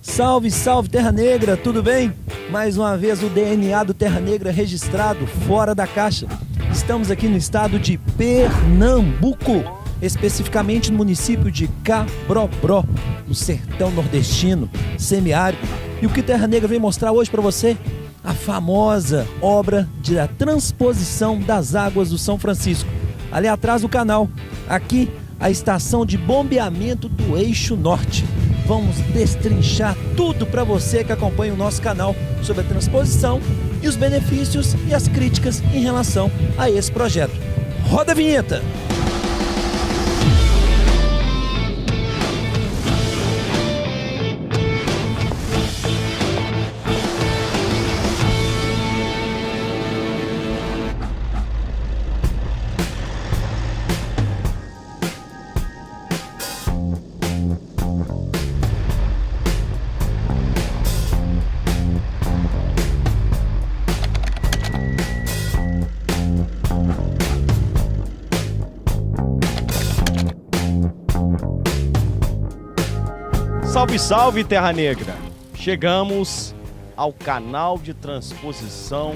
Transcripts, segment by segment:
Salve, salve Terra Negra, tudo bem? Mais uma vez o DNA do Terra Negra registrado fora da caixa. Estamos aqui no estado de Pernambuco, especificamente no município de Cabrobró, no sertão nordestino, semiárido. E o que Terra Negra vem mostrar hoje para você? A famosa obra de transposição das águas do São Francisco. Ali atrás do canal, aqui a estação de bombeamento do Eixo Norte. Vamos destrinchar tudo para você que acompanha o nosso canal sobre a transposição e os benefícios e as críticas em relação a esse projeto. Roda a vinheta! Salve, salve, Terra Negra! Chegamos ao canal de transposição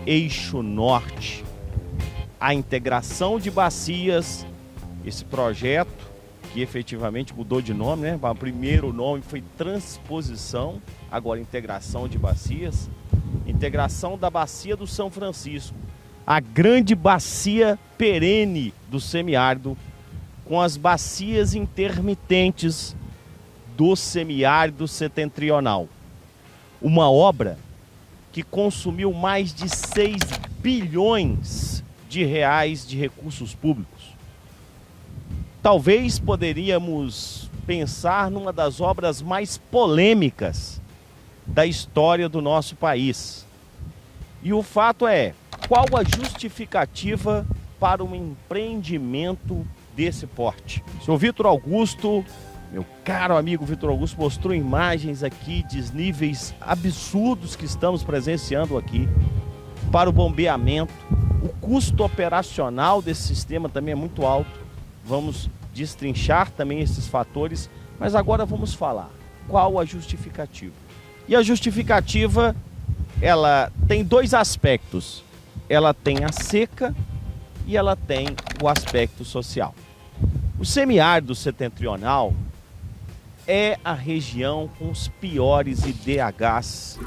Eixo Norte. A integração de bacias, esse projeto que efetivamente mudou de nome, né? O primeiro nome foi transposição, agora integração de bacias. Integração da bacia do São Francisco, a grande bacia perene do semiárido, com as bacias intermitentes do semiárido setentrional. Uma obra que consumiu mais de 6 bilhões de reais de recursos públicos. Talvez poderíamos pensar numa das obras mais polêmicas da história do nosso país. E o fato é, qual a justificativa para um empreendimento desse porte? Senhor Vitor Augusto, meu caro amigo Vitor Augusto, mostrou imagens aqui de níveis absurdos que estamos presenciando aqui para o bombeamento. O custo operacional desse sistema também é muito alto. Vamos destrinchar também esses fatores, mas agora vamos falar qual a justificativa. E a justificativa, ela tem dois aspectos. Ela tem a seca e ela tem o aspecto social. O semiárido setentrional é a região com os piores IDHs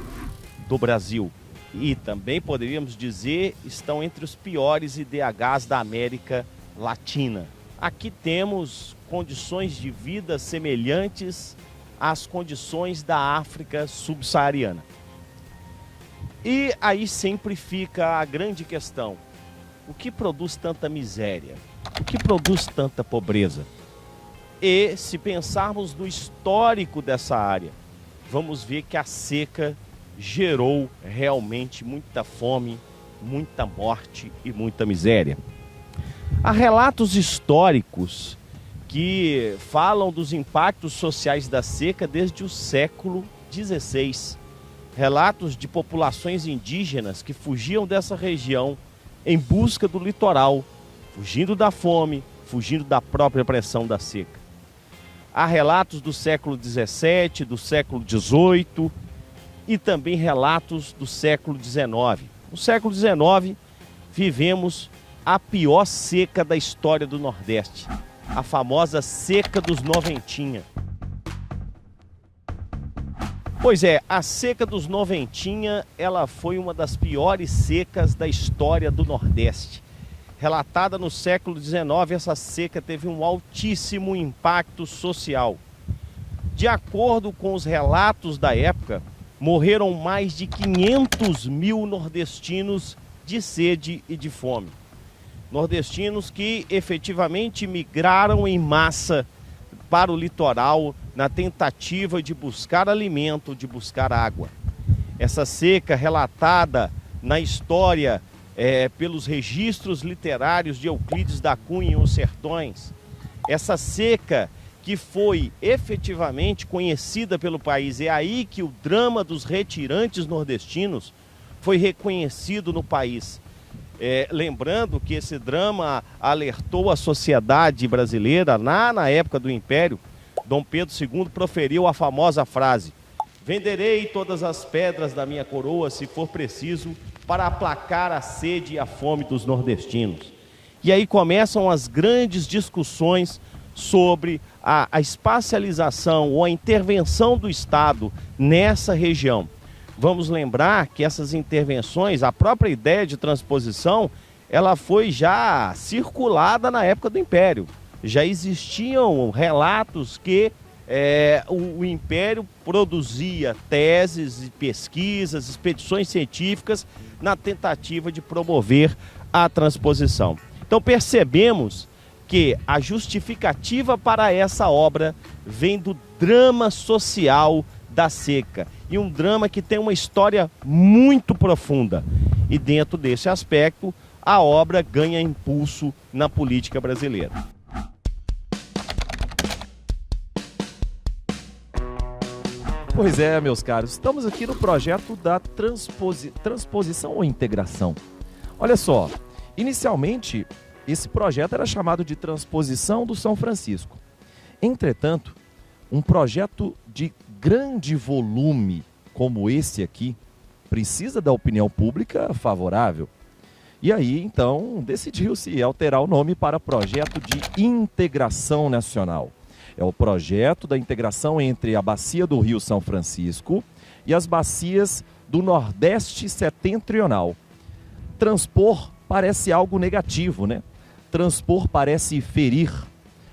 do Brasil. E também poderíamos dizer, estão entre os piores IDHs da América Latina. Aqui temos condições de vida semelhantes às condições da África subsaariana. E aí sempre fica a grande questão: o que produz tanta miséria? O que produz tanta pobreza? E se pensarmos no histórico dessa área, vamos ver que a seca gerou realmente muita fome, muita morte e muita miséria. Há relatos históricos que falam dos impactos sociais da seca desde o século XVI. Relatos de populações indígenas que fugiam dessa região em busca do litoral, fugindo da fome, fugindo da própria pressão da seca. Há relatos do século XVII, do século XVIII e também relatos do século XIX. No século XIX, vivemos a pior seca da história do Nordeste, a famosa seca dos Noventinha. Pois é, a seca dos Noventinha, ela foi uma das piores secas da história do Nordeste. Relatada no século XIX, essa seca teve um altíssimo impacto social. De acordo com os relatos da época, morreram mais de 500 mil nordestinos de sede e de fome. Nordestinos que efetivamente migraram em massa para o litoral na tentativa de buscar alimento, de buscar água. Essa seca relatada na história pelos registros literários de Euclides da Cunha em Os Sertões, essa seca que foi efetivamente conhecida pelo país, é aí que o drama dos retirantes nordestinos foi reconhecido no país. Lembrando que esse drama alertou a sociedade brasileira na época do Império. Dom Pedro II proferiu a famosa frase: Venderei todas as pedras da minha coroa, se for preciso, para aplacar a sede e a fome dos nordestinos. E aí começam as grandes discussões sobre a espacialização ou a intervenção do Estado nessa região. Vamos lembrar que essas intervenções, a própria ideia de transposição, ela foi já circulada na época do Império. Já existiam relatos que o Império produzia teses e pesquisas, expedições científicas na tentativa de promover a transposição. Então percebemos que a justificativa para essa obra vem do drama social da seca, e um drama que tem uma história muito profunda. E dentro desse aspecto, a obra ganha impulso na política brasileira. Pois é, meus caros, estamos aqui no projeto da transposição ou integração. Olha só, inicialmente esse projeto era chamado de Transposição do São Francisco. Entretanto, um projeto de grande volume como esse aqui precisa da opinião pública favorável. E aí, então, decidiu-se alterar o nome para Projeto de Integração Nacional. É o projeto da integração entre a bacia do Rio São Francisco e as bacias do Nordeste Setentrional. Transpor parece algo negativo, né? Transpor parece ferir.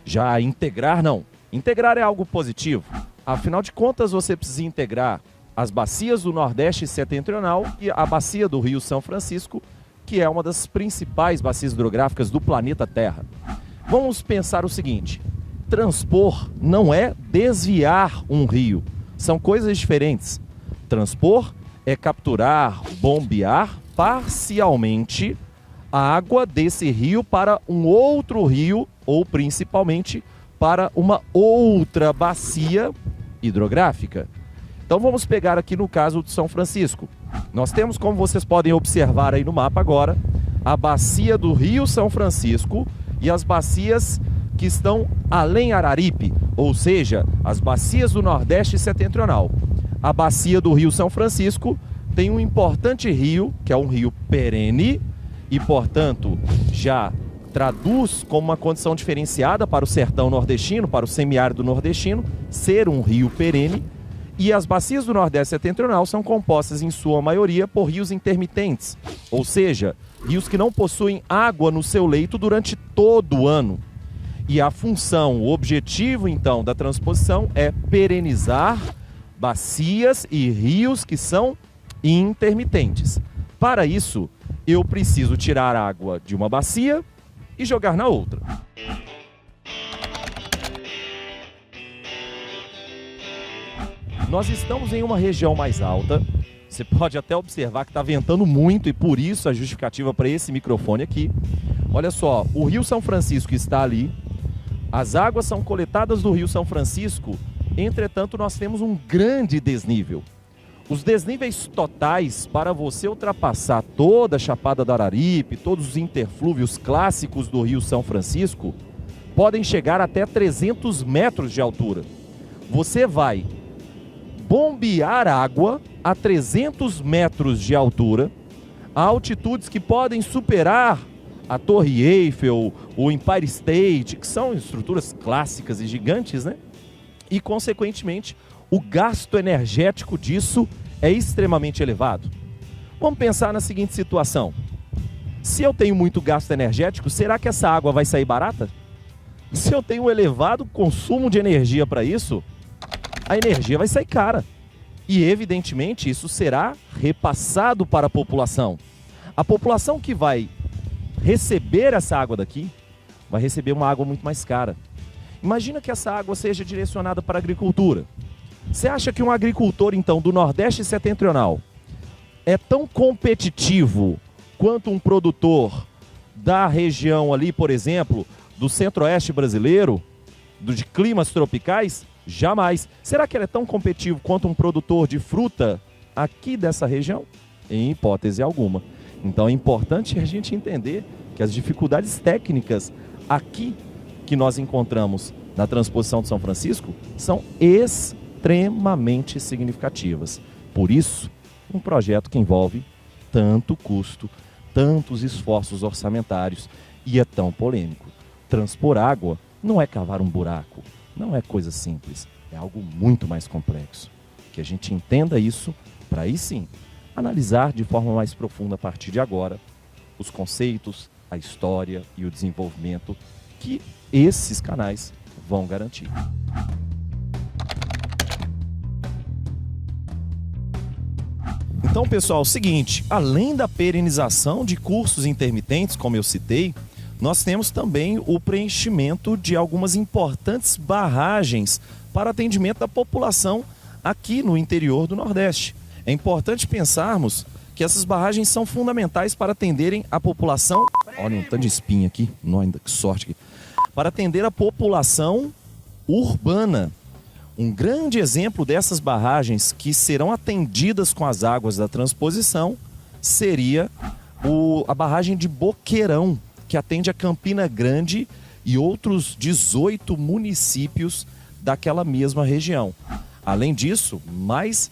Já integrar, não. Integrar é algo positivo. Afinal de contas, você precisa integrar as bacias do Nordeste Setentrional e a bacia do Rio São Francisco, que é uma das principais bacias hidrográficas do planeta Terra. Vamos pensar o seguinte: transpor não é desviar um rio, são coisas diferentes. Transpor é capturar, bombear parcialmente a água desse rio para um outro rio ou principalmente para uma outra bacia hidrográfica. Então vamos pegar aqui no caso de São Francisco. Nós temos, como vocês podem observar aí no mapa agora, a bacia do Rio São Francisco e as bacias que estão além Araripe, ou seja, as bacias do Nordeste Setentrional. A bacia do Rio São Francisco tem um importante rio, que é um rio perene, e portanto já traduz como uma condição diferenciada para o sertão nordestino, para o semiárido nordestino, ser um rio perene. E as bacias do Nordeste Setentrional são compostas em sua maioria por rios intermitentes, ou seja, rios que não possuem água no seu leito durante todo o ano. E a função, o objetivo então da transposição é perenizar bacias e rios que são intermitentes. Para isso, eu preciso tirar água de uma bacia e jogar na outra. Nós estamos em uma região mais alta. Você pode até observar que está ventando muito e por isso a justificativa para esse microfone aqui. Olha só, o Rio São Francisco está ali. As águas são coletadas do Rio São Francisco. Entretanto, nós temos um grande desnível. Os desníveis totais para você ultrapassar toda a Chapada do Araripe, todos os interflúvios clássicos do Rio São Francisco, podem chegar até 300 metros de altura. Você vai bombear água a 300 metros de altura, a altitudes que podem superar a Torre Eiffel, o Empire State, que são estruturas clássicas e gigantes, né? E, consequentemente, o gasto energético disso é extremamente elevado. Vamos pensar na seguinte situação: se eu tenho muito gasto energético, será que essa água vai sair barata? Se eu tenho um elevado consumo de energia para isso, a energia vai sair cara. E, evidentemente, isso será repassado para a população. A população que vai receber essa água daqui vai receber uma água muito mais cara. Imagina que essa água seja direcionada para a agricultura. Você acha que um agricultor, então, do Nordeste Setentrional é tão competitivo quanto um produtor da região ali, por exemplo, do Centro-Oeste brasileiro, de climas tropicais? Jamais. Será que ele é tão competitivo quanto um produtor de fruta aqui dessa região? Em hipótese alguma. Então é importante a gente entender que as dificuldades técnicas aqui que nós encontramos na transposição de São Francisco são extremamente significativas. Por isso, um projeto que envolve tanto custo, tantos esforços orçamentários e é tão polêmico. Transpor água não é cavar um buraco, não é coisa simples, é algo muito mais complexo. Que a gente entenda isso para aí sim analisar de forma mais profunda a partir de agora os conceitos, a história e o desenvolvimento que esses canais vão garantir. Então, pessoal, é o seguinte, além da perenização de cursos intermitentes, como eu citei, nós temos também o preenchimento de algumas importantes barragens para atendimento da população aqui no interior do Nordeste. É importante pensarmos que essas barragens são fundamentais para atenderem a população... Olha, um tanto de espinha aqui, ainda que sorte aqui. Para atender a população urbana. Um grande exemplo dessas barragens que serão atendidas com as águas da transposição seria a barragem de Boqueirão, que atende a Campina Grande e outros 18 municípios daquela mesma região. Além disso, mais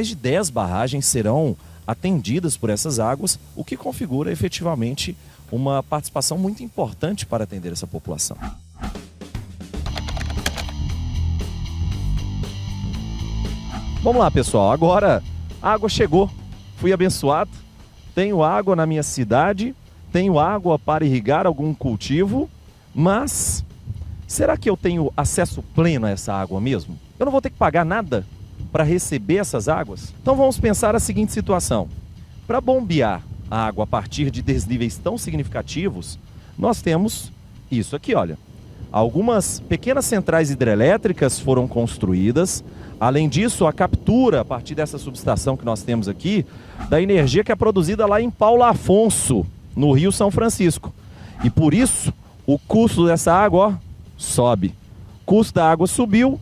de 10 barragens serão atendidas por essas águas, o que configura efetivamente uma participação muito importante para atender essa população. Vamos lá, pessoal, agora a água chegou, fui abençoado, tenho água na minha cidade, tenho água para irrigar algum cultivo, mas será que eu tenho acesso pleno a essa água mesmo? Eu não vou ter que pagar nada para receber essas águas? Então vamos pensar a seguinte situação. Para bombear a água a partir de desníveis tão significativos, nós temos isso aqui, olha. Algumas pequenas centrais hidrelétricas foram construídas. Além disso, a captura, a partir dessa subestação que nós temos aqui, da energia que é produzida lá em Paulo Afonso, no Rio São Francisco. E por isso, o custo dessa água, ó, sobe. O custo da água subiu,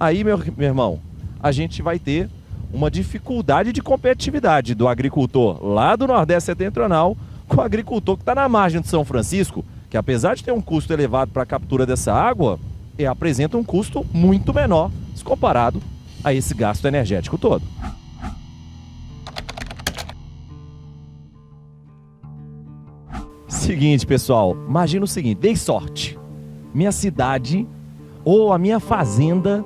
aí, meu irmão, a gente vai ter uma dificuldade de competitividade do agricultor lá do Nordeste Setentrional com o agricultor que está na margem de São Francisco, que apesar de ter um custo elevado para a captura dessa água, apresenta um custo muito menor se comparado a esse gasto energético todo. Seguinte, pessoal, imagina o seguinte, dei sorte. Minha cidade ou a minha fazenda,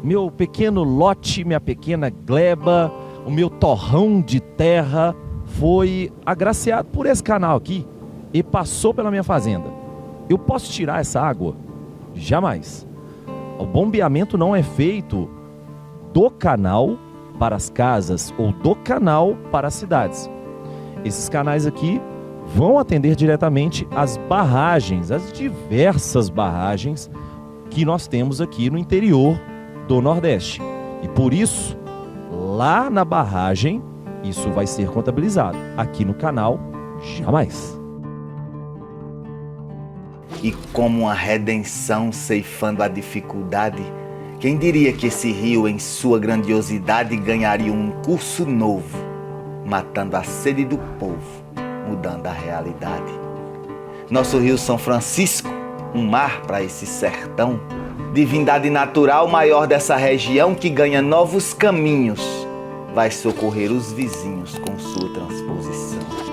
meu pequeno lote, minha pequena gleba, o meu torrão de terra foi agraciado por esse canal aqui e passou pela minha fazenda. Eu posso tirar essa água? Jamais. O bombeamento não é feito do canal para as casas ou do canal para as cidades. Esses canais aqui vão atender diretamente as barragens, as diversas barragens que nós temos aqui no interior do Nordeste. E por isso, lá na barragem, isso vai ser contabilizado. Aqui no canal, jamais. E como uma redenção ceifando a dificuldade, quem diria que esse rio, em sua grandiosidade, ganharia um curso novo, matando a sede do povo, mudando a realidade. Nosso Rio São Francisco, um mar para esse sertão, divindade natural maior dessa região que ganha novos caminhos, vai socorrer os vizinhos com sua transposição.